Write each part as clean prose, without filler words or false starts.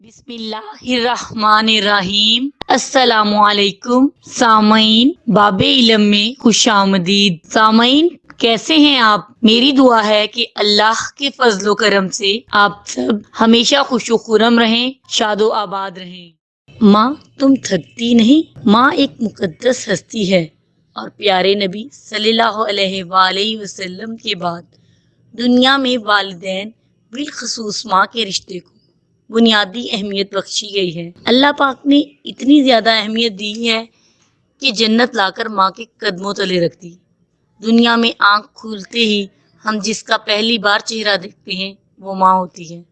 बिस्मिल्लाहिर्रहमानिर्रहीम। अस्सलामु अलैकुम सामईन, बाबे इल्म में खुश आमदीद। सामईन, कैसे हैं आप? मेरी दुआ है कि अल्लाह के फजलो करम से आप सब हमेशा खुशो खुरम रहें, शादो आबाद रहें। माँ, तुम थकती नहीं? माँ एक मुकद्दस हस्ती है और प्यारे नबी सल्लल्लाहु अलैहि वसल्लम के बाद दुनिया में वालिदैन बिलखसूस माँ के रिश्ते को बुनियादी अहमियत बख्शी गई है। अल्लाह पाक ने इतनी ज्यादा अहमियत दी है कि जन्नत लाकर माँ के कदमों तले रख दी। दुनिया में आंख खुलते ही हम जिसका पहली बार चेहरा देखते हैं वो माँ होती है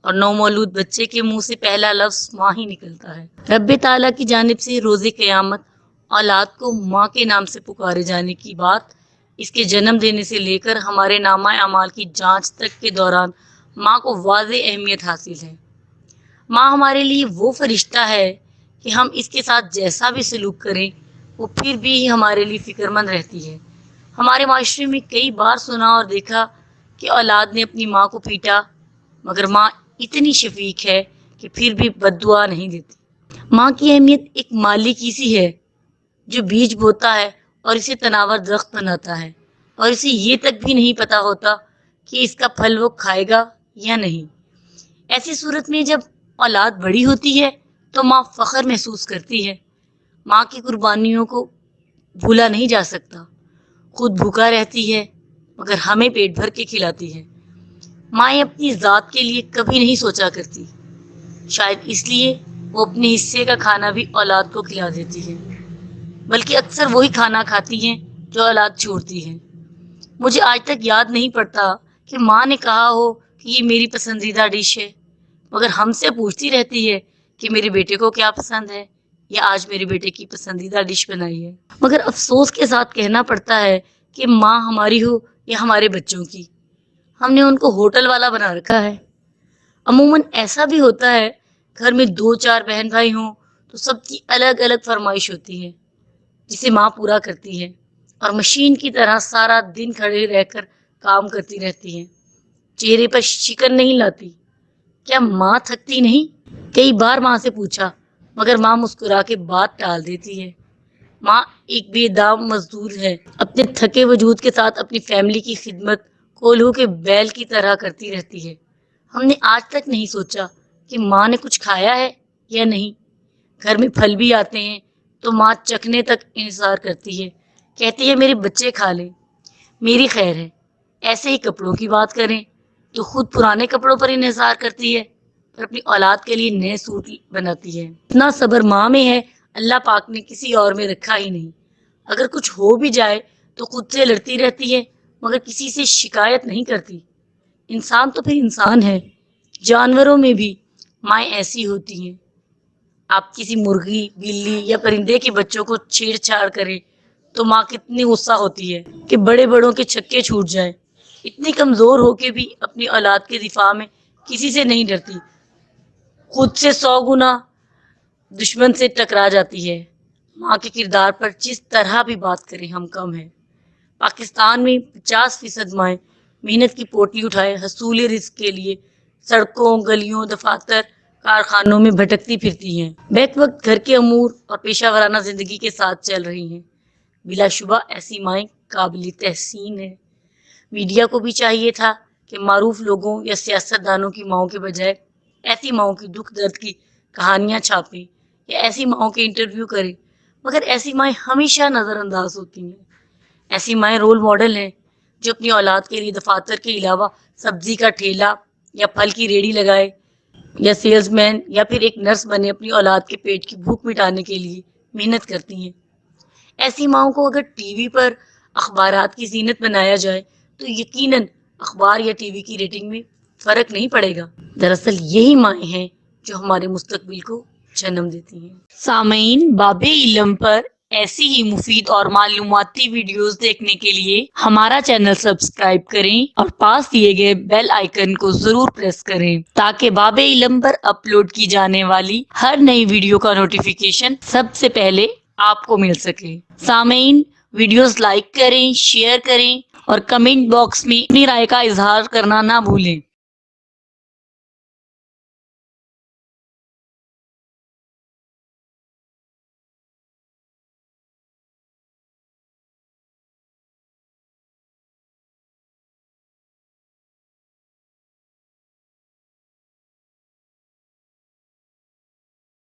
और नौमौलूद बच्चे के मुंह से पहला लफ्ज माँ ही निकलता है। रब्बे ताला की जानिब से रोज़े क़यामत औलाद को माँ के नाम से पुकारे जाने की बात इसके जन्म देने से लेकर हमारे नामा अमाल की जांच तक के दौरान माँ को वाज़े अहमियत हासिल है। माँ हमारे लिए वो फरिश्ता है कि हम इसके साथ जैसा भी सलूक करें वो फिर भी हमारे लिए फिक्रमंद रहती है। हमारे माशरे में कई बार सुना और देखा कि औलाद ने अपनी माँ को पीटा, मगर माँ इतनी शफीक है कि फिर भी बद्दुआ नहीं देती। माँ की अहमियत एक माली की सी है जो बीज बोता है और इसे तनावर दरख्त बनाता है और इसे ये तक भी नहीं पता होता कि इसका फल वो खाएगा या नहीं। ऐसी सूरत में जब औलाद बड़ी होती है तो माँ फख्र महसूस करती है। माँ की कुर्बानियों को भूला नहीं जा सकता। खुद भूखा रहती है मगर हमें पेट भर के खिलाती है। माँ अपनी ज़ात के लिए कभी नहीं सोचा करती, शायद इसलिए वो अपने हिस्से का खाना भी औलाद को खिला देती है, बल्कि अक्सर वही खाना खाती हैं जो औलाद छोड़ती है। मुझे आज तक याद नहीं पड़ता कि माँ ने कहा हो कि ये मेरी पसंदीदा डिश है, मगर हमसे पूछती रहती है कि मेरे बेटे को क्या पसंद है या आज मेरे बेटे की पसंदीदा डिश बनाई है। मगर अफसोस के साथ कहना पड़ता है कि माँ हमारी हो या हमारे बच्चों की, हमने उनको होटल वाला बना रखा है। अमूमन ऐसा भी होता है, घर में 2-4 बहन भाई हों तो सबकी अलग अलग फरमाइश होती है जिसे माँ पूरा करती है और मशीन की तरह सारा दिन खड़े रहकर काम करती रहती है। चेहरे पर शिकन नहीं लाती। क्या माँ थकती नहीं? कई बार माँ से पूछा मगर माँ मुस्कुरा के बात टाल देती है। माँ एक बेदाम मजदूर है, अपने थके वजूद के साथ अपनी फैमिली की खिदमत कोल्हू के बैल की तरह करती रहती है। हमने आज तक नहीं सोचा कि माँ ने कुछ खाया है या नहीं। घर में फल भी आते हैं तो माँ चखने तक इंतजार करती है, कहती है मेरे बच्चे खा लें, मेरी खैर है। ऐसे ही कपड़ों की बात करें तो खुद पुराने कपड़ों पर इंतजार करती है पर अपनी औलाद के लिए नए सूट बनाती है। इतना सब्र माँ में है, अल्लाह पाक ने किसी और में रखा ही नहीं। अगर कुछ हो भी जाए तो खुद से लड़ती रहती है मगर किसी से शिकायत नहीं करती। इंसान तो फिर इंसान है, जानवरों में भी माएँ ऐसी होती हैं। आप किसी मुर्गी, बिल्ली या परिंदे के बच्चों को छेड़छाड़ करें तो माँ कितनी गुस्सा होती है कि बड़े बड़ों के छक्के छूट जाएं। इतनी कमजोर होके भी अपनी औलाद के दिफा में किसी से नहीं डरती, खुद से 100 गुना दुश्मन से टकरा जाती है। माँ के किरदार पर जिस तरह भी बात करें हम कम है। पाकिस्तान में 50% माएँ मेहनत की पोटली उठाए हसूल रिस्क के लिए सड़कों, गलियों, दफातर, कारखानों में भटकती फिरती हैं। बैक वक्त घर के अमूर और पेशा वराना जिंदगी के साथ चल रही हैं। बिलाशुबा ऐसी माएँ काबिल तहसीन है। मीडिया को भी चाहिए था कि मारूफ लोगों या सियासतदानों की माओं के बजाय ऐसी माओं की दुख दर्द की कहानियां छापें या ऐसी माओं के इंटरव्यू करें, मगर ऐसी माएँ हमेशा नज़रअंदाज होती हैं। ऐसी माएँ रोल मॉडल हैं जो अपनी औलाद के लिए दफातर के अलावा सब्जी का ठेला या फल की रेडी लगाए या सेल्समैन या फिर एक नर्स बने अपनी औलाद के पेट की भूख मिटाने के लिए मेहनत करती हैं। ऐसी माओं को अगर टीवी पर अखबारात की जीनत बनाया जाए तो यकीनन अखबार या टीवी की रेटिंग में फर्क नहीं पड़ेगा। दरअसल यही माएँ हैं जो हमारे मुस्तकबिल को जन्म देती हैं। सामईन, बाबे इल्म पर ऐसी ही मुफीद और मालूमाती वीडियोस देखने के लिए हमारा चैनल सब्सक्राइब करें और पास दिए गए बेल आइकन को जरूर प्रेस करें ताकि बाबे इल्म पर अपलोड की जाने वाली हर नई वीडियो का नोटिफिकेशन सबसे पहले आपको मिल सके। सामईन, वीडियोस लाइक करें, शेयर करें और कमेंट बॉक्स में अपनी राय का इजहार करना ना भूलें।